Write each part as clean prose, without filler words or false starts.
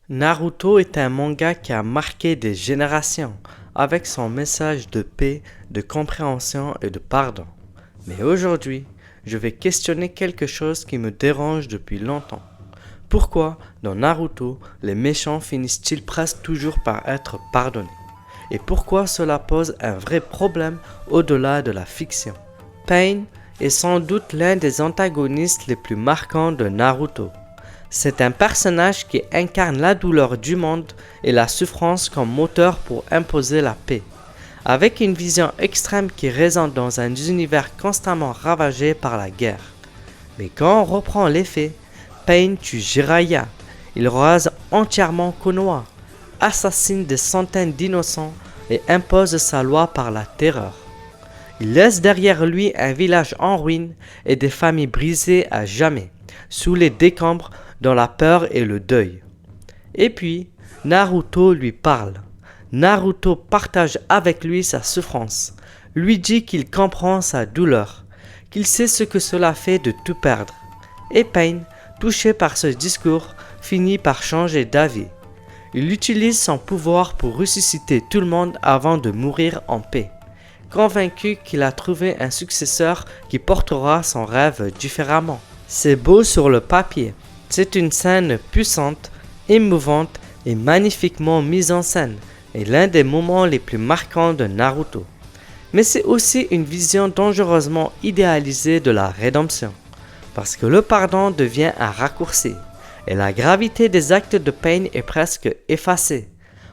Naruto est un manga qui a marqué des générations avec son message de paix, de compréhension et de pardon. Mais aujourd'hui, je vais questionner quelque chose qui me dérange depuis longtemps. Pourquoi, dans Naruto, les méchants finissent-ils presque toujours par être pardonnés? Et pourquoi cela pose un vrai problème au-delà de la fiction? Pain est sans doute l'un des antagonistes les plus marquants de Naruto. C'est un personnage qui incarne la douleur du monde et la souffrance comme moteur pour imposer la paix. Avec une vision extrême qui résonne dans un univers constamment ravagé par la guerre. Mais quand on reprend les faits, Pain tue Jiraiya, il rase entièrement Konoha, assassine des centaines d'innocents et impose sa loi par la terreur. Il laisse derrière lui un village en ruine et des familles brisées à jamais, sous les décombres dans la peur et le deuil. Et puis, Naruto lui parle. Naruto partage avec lui sa souffrance, lui dit qu'il comprend sa douleur, qu'il sait ce que cela fait de tout perdre. Et Pain, touché par ce discours, finit par changer d'avis. Il utilise son pouvoir pour ressusciter tout le monde avant de mourir en paix, convaincu qu'il a trouvé un successeur qui portera son rêve différemment. C'est beau sur le papier, c'est une scène puissante, émouvante et magnifiquement mise en scène, et l'un des moments les plus marquants de Naruto. Mais c'est aussi une vision dangereusement idéalisée de la rédemption, parce que le pardon devient un raccourci, et la gravité des actes de Pain est presque effacée.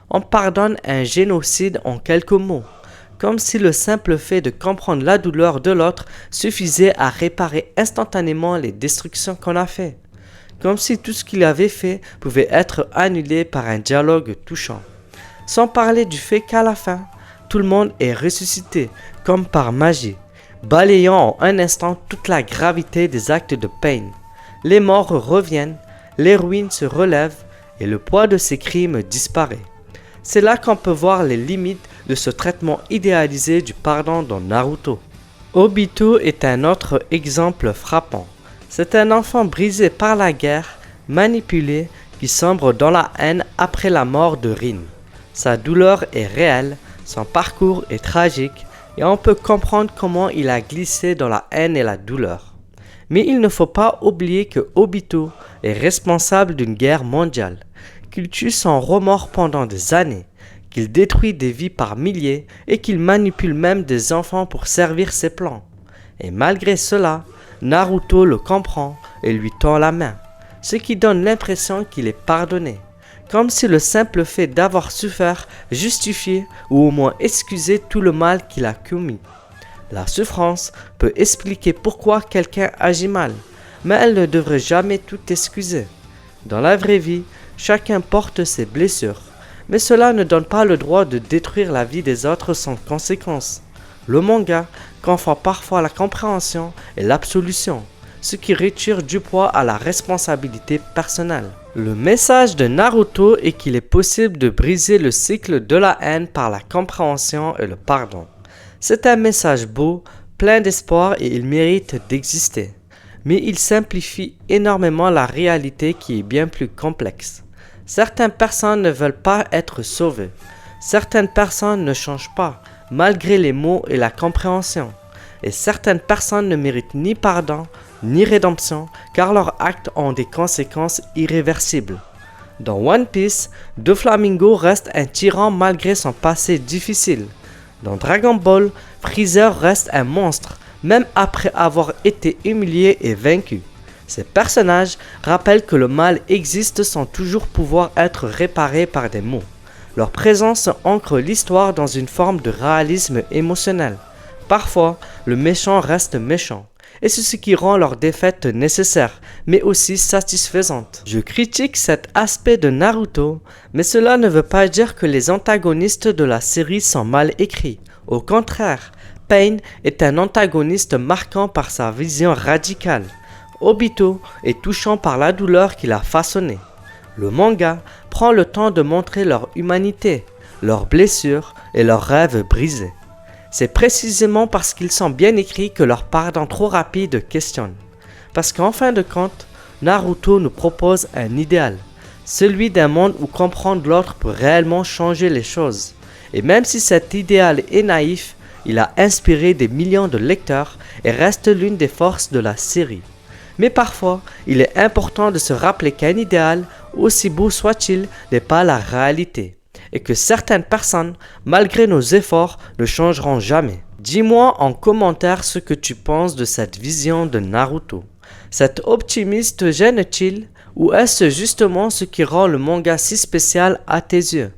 On pardonne un génocide en quelques mots, comme si le simple fait de comprendre la douleur de l'autre suffisait à réparer instantanément les destructions qu'on a faites, comme si tout ce qu'il avait fait pouvait être annulé par un dialogue touchant. Sans parler du fait qu'à la fin, tout le monde est ressuscité, comme par magie, balayant en un instant toute la gravité des actes de Pain. Les morts reviennent, les ruines se relèvent et le poids de ces crimes disparaît. C'est là qu'on peut voir les limites de ce traitement idéalisé du pardon dans Naruto. Obito est un autre exemple frappant. C'est un enfant brisé par la guerre, manipulé, qui sombre dans la haine après la mort de Rin. Sa douleur est réelle, son parcours est tragique, et on peut comprendre comment il a glissé dans la haine et la douleur. Mais il ne faut pas oublier que Obito est responsable d'une guerre mondiale, qu'il tue sans remords pendant des années, qu'il détruit des vies par milliers et qu'il manipule même des enfants pour servir ses plans. Et malgré cela, Naruto le comprend et lui tend la main, ce qui donne l'impression qu'il est pardonné, comme si le simple fait d'avoir souffert justifiait ou au moins excusait tout le mal qu'il a commis. La souffrance peut expliquer pourquoi quelqu'un agit mal, mais elle ne devrait jamais tout excuser. Dans la vraie vie, chacun porte ses blessures, mais cela ne donne pas le droit de détruire la vie des autres sans conséquence. Le manga confond parfois la compréhension et l'absolution, ce qui retire du poids à la responsabilité personnelle. Le message de Naruto est qu'il est possible de briser le cycle de la haine par la compréhension et le pardon. C'est un message beau, plein d'espoir et il mérite d'exister. Mais il simplifie énormément la réalité qui est bien plus complexe. Certaines personnes ne veulent pas être sauvées. Certaines personnes ne changent pas, malgré les mots et la compréhension. Et certaines personnes ne méritent ni pardon, ni rédemption, car leurs actes ont des conséquences irréversibles. Dans One Piece, Doflamingo reste un tyran malgré son passé difficile. Dans Dragon Ball, Freezer reste un monstre, même après avoir été humilié et vaincu. Ces personnages rappellent que le mal existe sans toujours pouvoir être réparé par des mots. Leur présence ancre l'histoire dans une forme de réalisme émotionnel. Parfois, le méchant reste méchant, et c'est ce qui rend leur défaite nécessaire, mais aussi satisfaisante. Je critique cet aspect de Naruto, mais cela ne veut pas dire que les antagonistes de la série sont mal écrits. Au contraire, Pain est un antagoniste marquant par sa vision radicale. Obito est touchant par la douleur qu'il a façonnée. Le manga prend le temps de montrer leur humanité, leurs blessures et leurs rêves brisés. C'est précisément parce qu'ils sont bien écrits que leur pardon trop rapide questionne. Parce qu'en fin de compte, Naruto nous propose un idéal, celui d'un monde où comprendre l'autre peut réellement changer les choses. Et même si cet idéal est naïf, il a inspiré des millions de lecteurs et reste l'une des forces de la série. Mais parfois, il est important de se rappeler qu'un idéal, aussi beau soit-il, n'est pas la réalité, et que certaines personnes, malgré nos efforts, ne changeront jamais. Dis-moi en commentaire ce que tu penses de cette vision de Naruto. Cet optimisme te gêne-t-il, ou est-ce justement ce qui rend le manga si spécial à tes yeux?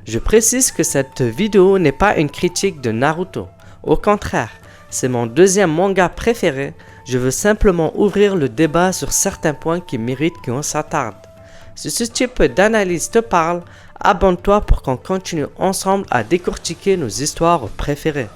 Je précise que cette vidéo n'est pas une critique de Naruto. Au contraire, c'est mon deuxième manga préféré. Je veux simplement ouvrir le débat sur certains points qui méritent qu'on s'attarde. Si ce type d'analyse te parle, abonne-toi pour qu'on continue ensemble à décortiquer nos histoires préférées.